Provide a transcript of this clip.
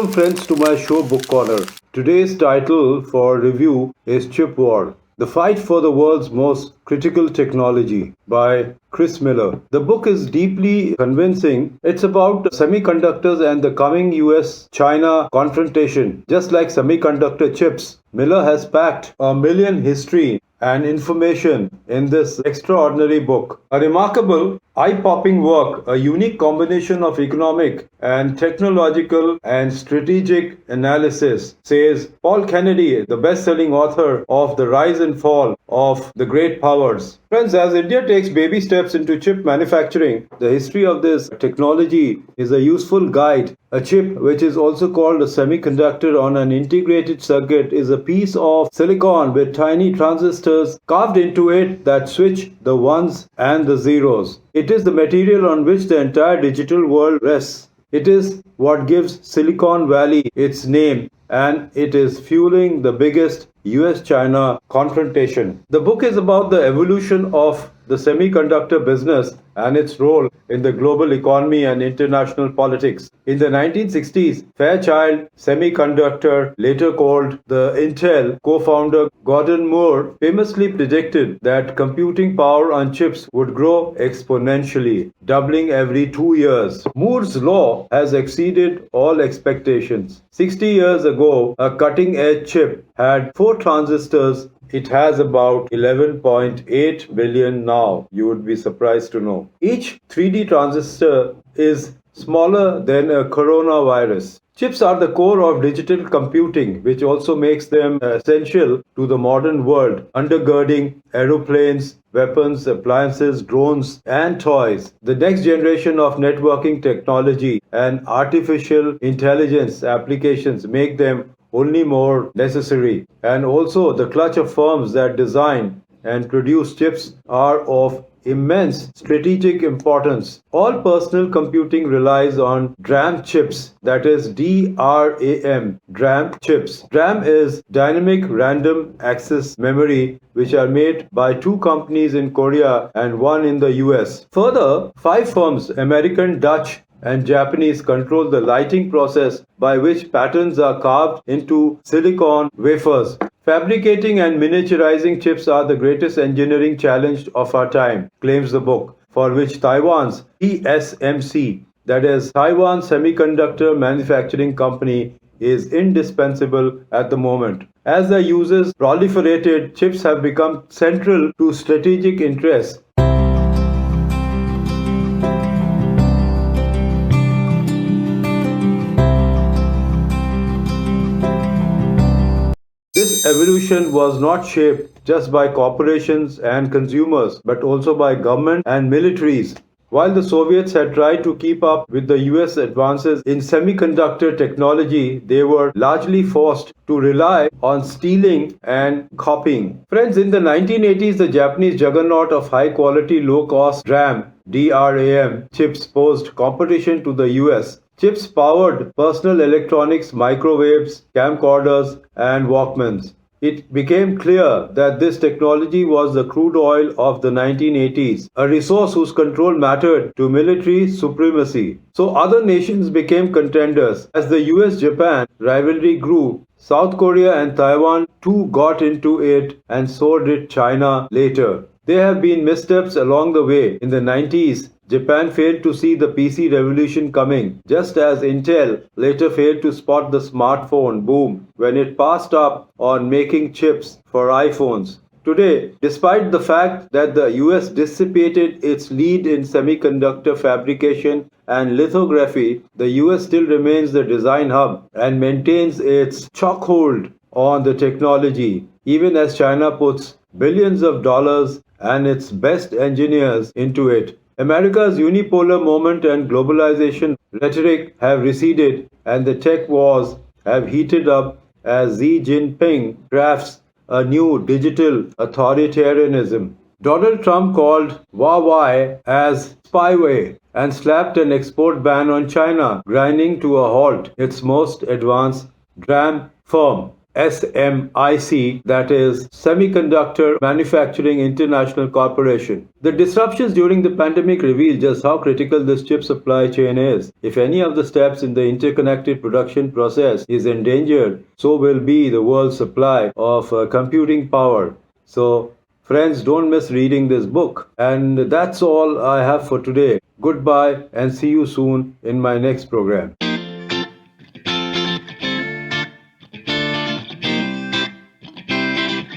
Welcome friends to my show Book Corner. Today's title for review is Chip War: The Fight for the World's Most Critical Technology by Chris Miller. The book is deeply convincing. It's about semiconductors and the coming US-China confrontation. Just like semiconductor chips, Miller has packed a million history and information in this extraordinary book. A remarkable, eye-popping work, a unique combination of economic and technological and strategic analysis, says Paul Kennedy, the best-selling author of The Rise and Fall of the Great Powers. Friends, as India takes baby steps into chip manufacturing, the history of this technology is a useful guide. A chip, which is also called a semiconductor on an integrated circuit, is a piece of silicon with tiny transistors carved into it that switch the ones and the zeros. It is the material on which the entire digital world rests. It is what gives Silicon Valley its name, and it is fueling the biggest US-China confrontation. The book is about the evolution of the semiconductor business and its role in the global economy and international politics. In the 1960s, Fairchild Semiconductor, later called the Intel, co-founder Gordon Moore famously predicted that computing power on chips would grow exponentially, doubling every 2 years. Moore's law has exceeded all expectations. 60 years ago, a cutting-edge chip had 4 transistors. It has about 11.8 billion now. You would be surprised to know. Each 3D transistor is smaller than a coronavirus. Chips are the core of digital computing, which also makes them essential to the modern world, undergirding aeroplanes, weapons, appliances, drones, and toys. The next generation of networking technology and artificial intelligence applications make them only more necessary. And also, the clutch of firms that design and produce chips are of immense strategic importance. All personal computing relies on DRAM chips, that is DRAM, DRAM chips. DRAM is dynamic random access memory, which are made by 2 companies in Korea and 1 in the US. Further, 5 firms, American, Dutch, and Japanese, control the lighting process by which patterns are carved into silicon wafers. Fabricating and miniaturizing chips are the greatest engineering challenge of our time, claims the book, for which Taiwan's TSMC, that is Taiwan Semiconductor Manufacturing Company, is indispensable at the moment. As the uses proliferated, chips have become central to strategic interests. This evolution was not shaped just by corporations and consumers, but also by government and militaries. While the Soviets had tried to keep up with the US advances in semiconductor technology, they were largely forced to rely on stealing and copying. Friends, in the 1980s, the Japanese juggernaut of high-quality, low-cost DRAM chips posed competition to the US. Chips powered personal electronics, microwaves, camcorders, and Walkmans. It became clear that this technology was the crude oil of the 1980s, a resource whose control mattered to military supremacy. So other nations became contenders. As the US-Japan rivalry grew, South Korea and Taiwan too got into it, and so did China later. There have been missteps along the way. In the 90s, Japan failed to see the PC revolution coming, just as Intel later failed to spot the smartphone boom when it passed up on making chips for iPhones. Today, despite the fact that the US dissipated its lead in semiconductor fabrication and lithography, the US still remains the design hub and maintains its chokehold on the technology, even as China puts billions of dollars and its best engineers into it. America's unipolar moment and globalization rhetoric have receded, and the tech wars have heated up as Xi Jinping crafts a new digital authoritarianism. Donald Trump called Huawei as spyware and slapped an export ban on China, grinding to a halt its most advanced DRAM firm. SMIC, that is Semiconductor Manufacturing International Corporation. The disruptions during the pandemic reveal just how critical this chip supply chain is. If any of the steps in the interconnected production process is endangered, so will be the world's supply of computing power. So, friends, don't miss reading this book. And that's all I have for today. Goodbye and see you soon in my next program.